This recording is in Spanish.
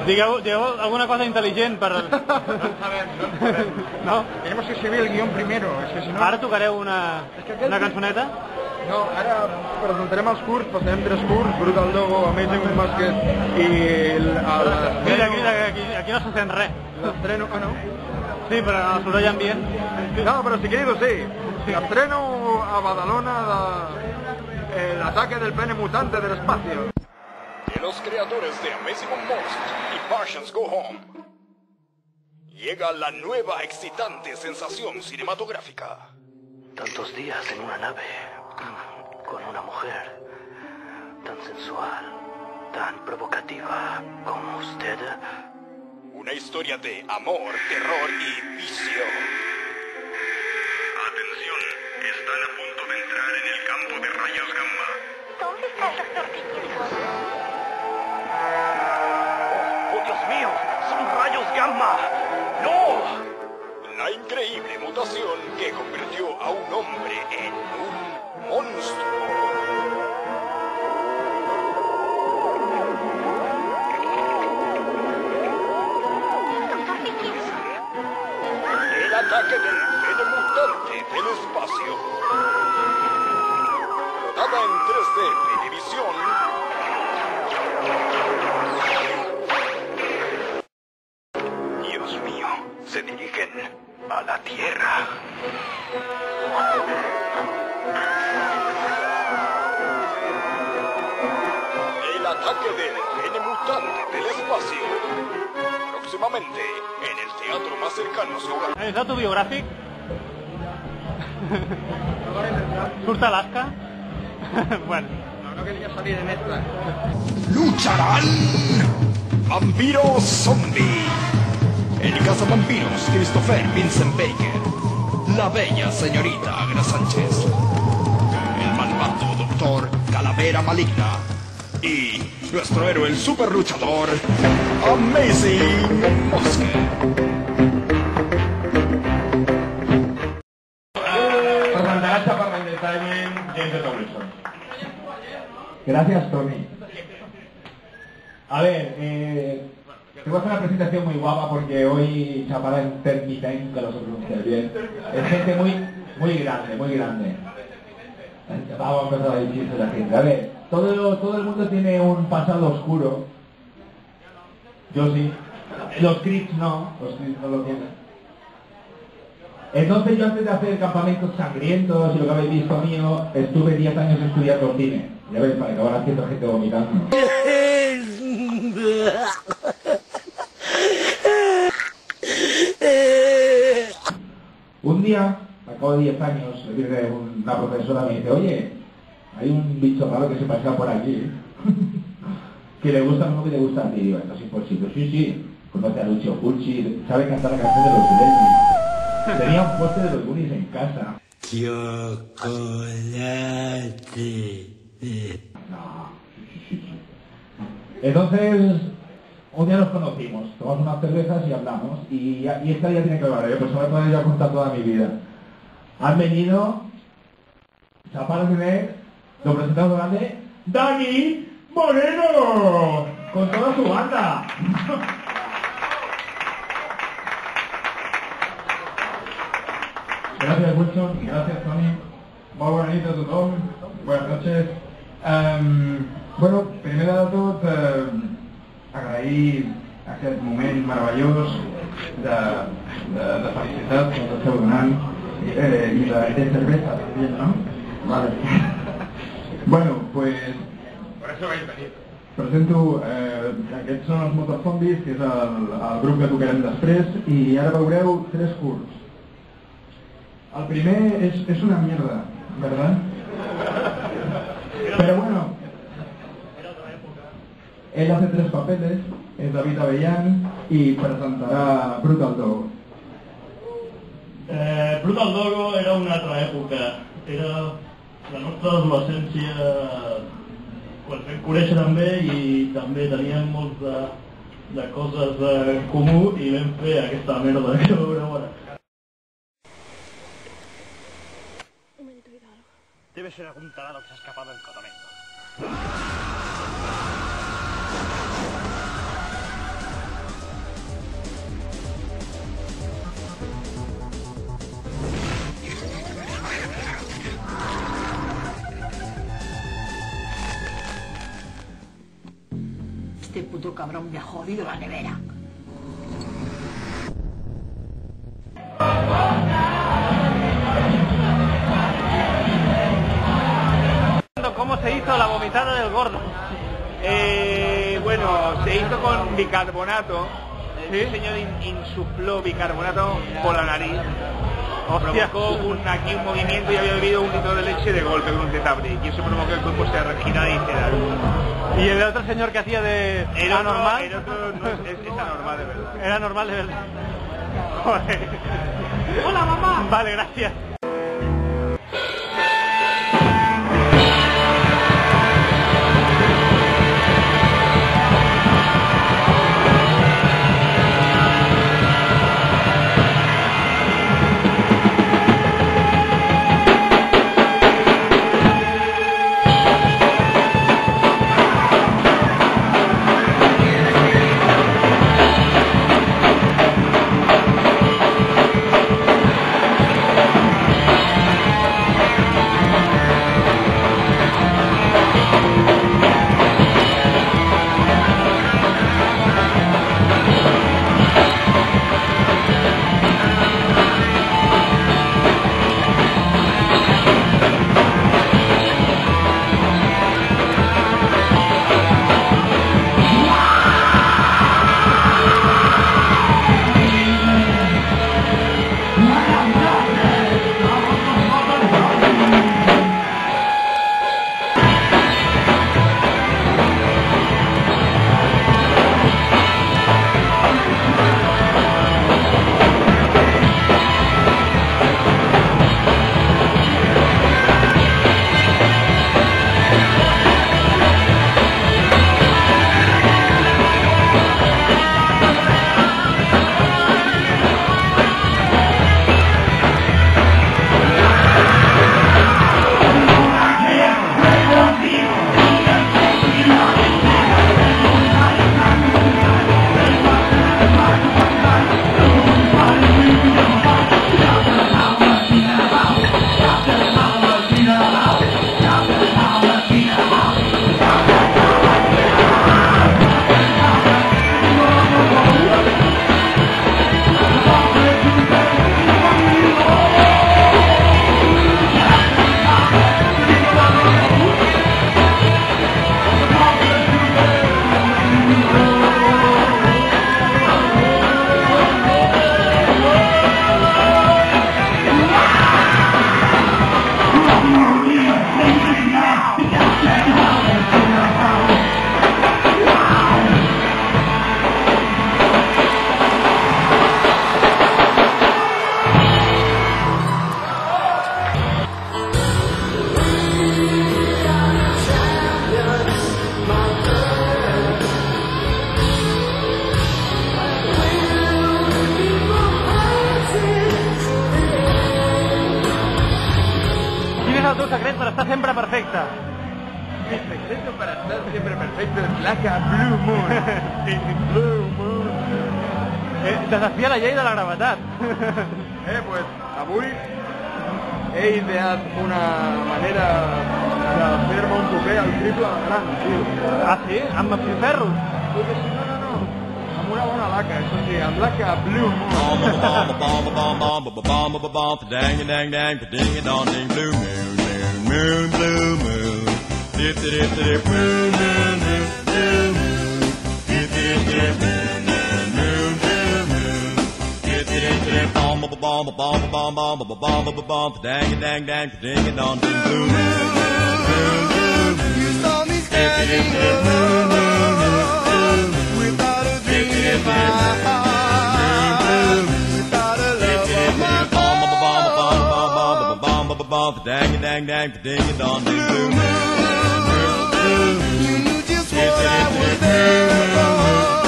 Digueu alguna cosa intel·ligent per... No sabem. No? Tenemos que escribir el guión primero, es que si no... Ara tocareu una cançoneta? No, ara presentarem els curts, passarem 3 curts, Brutal Dogo, Amazing Basket i Crida, aquí no se sent res. l'estreno... Ah, no? Sí, però en el soroll ambient. No, pero si querido, sí. L'estreno a Badalona el ataque del pene mutante del espacio. De los creadores de Amazing Monsters y Martians Go Home, llega la nueva excitante sensación cinematográfica. Tantos días en una nave, con una mujer tan sensual, tan provocativa como usted. Una historia de amor, terror y vicio. Atención, están a punto de entrar en el campo de rayos gamma. ¿Dónde está el doctor Dickinson? ¡Oh, Dios mío! ¡Son rayos gamma! ¡No! La increíble mutación que convirtió a un hombre en un monstruo. Doctor Dickinson. El ataque del pene mutante del espacio. Rodada en 3D Televisión. Dios mío, se dirigen a la Tierra. El ataque del pene mutante del espacio. Próximamente en el teatro más cercano a su hogar. És autobiogràfic? Surt Alaska? Bueno. No quería salir en esta. ¡Lucharán! ¡Vampiro Zombie! El cazavampiros Christopher Vincent Baker. La bella señorita Agra Sánchez. El malvado doctor Calavera Maligna. Y nuestro héroe, el super luchador Amazing Mosque. Presentará Chaparra Entertainment James Tomlinson. Gracias, Tony. A ver, te voy a hacer una presentación muy guapa porque hoy Chaparra Entertainment, que lo sé pronunciar bien, es gente muy grande, muy grande. Vamos a empezar a decir de la gente. A ver, todo el mundo tiene un pasado oscuro. Yo sí. Los Crips no lo tienen. Entonces yo antes de hacer campamentos sangrientos y lo que habéis visto mío, estuve 10 años estudiando cine. Ya veis, para que ahora haciendo gente vomitando. Un día, al cabo de 10 años, le viene una profesora y me dice, oye, hay un bicho raro que se pasa por aquí, que le gusta lo mismo que te gusta a ti. Digo, esto es imposible. Sí, conoce a Lucio Fulci, sabe cantar la canción de los Silencios. Tenía un póster de los Goonies en casa. Chocolate. No. Entonces, un día nos conocimos, tomamos unas cervezas y hablamos. Y esta ya tiene que hablar, pues me voy a poner ya a contar toda mi vida. Han venido, Chaparra Jiménez, lo presentamos grande, Dani Moreno, con toda su banda. Gracias, Wilson, gracias, Tony. Molt bona nit a tothom, buenas noches. Bueno, primer de tot, agrair aquest moment meravellós de felicitat que ens esteu donant i de cervesa també, no? Vale. Bueno, pues... Per això vaig venir. Presento, aquests són els Motozombis, que és el grup que tocarem després, i ara veureu 3 curts. El primer es una mierda, ¿verdad? Pero bueno, él hace 3 papeles, es David Avellán y presentará Brutal Dogo. Brutal Dogo era una altra època, era la nostra adolescència quan vam conèixer també i també teníem molts de coses en comú i vam fer aquesta merda que veureu ara. Debe ser algún tarado que se ha escapado del campamento. otro cabrón me ha jodido la nevera. ¿Cómo se hizo la vomitada del gordo? Bueno, se hizo con bicarbonato. ¿Sí? El señor insufló bicarbonato por la nariz. Hostia. Provocó aquí un movimiento y había bebido 1 litro de leche de golpe con un tetabric. Y eso provocó que el cuerpo se regirara y hiciera. ¿Y el otro señor que hacía de anormal? El otro no es anormal de verdad. Era normal de verdad. Joder. ¡Hola, mamá! Vale, gracias. para estar sempre perfecta. El secreto para estar siempre perfecto es placa Blue Moon. Sí, Blue Moon. Desafia la llei de la gravetat. Pues avui he ideat una manera de fer-me un tupé al triple de gran, tio. Ah, sí? Amb filferros? No. Amb una bona laca, això sí, amb laca Blue Moon. Dang dang dang, ding dong ding, blue moon, moon, blue moon, dip dip dip, moon, moon, blue moon, dip dip dip, moon, moon, blue moon, dip dip dip, bomb bomb bomb bomb bomb bomb bomb, dang dang dang, ding dong ding, blue moon, moon, blue moon, you saw me standing alone without a dream in my heart. Dang dang dang, ding dong ding, blue moon, you knew just what I was there for.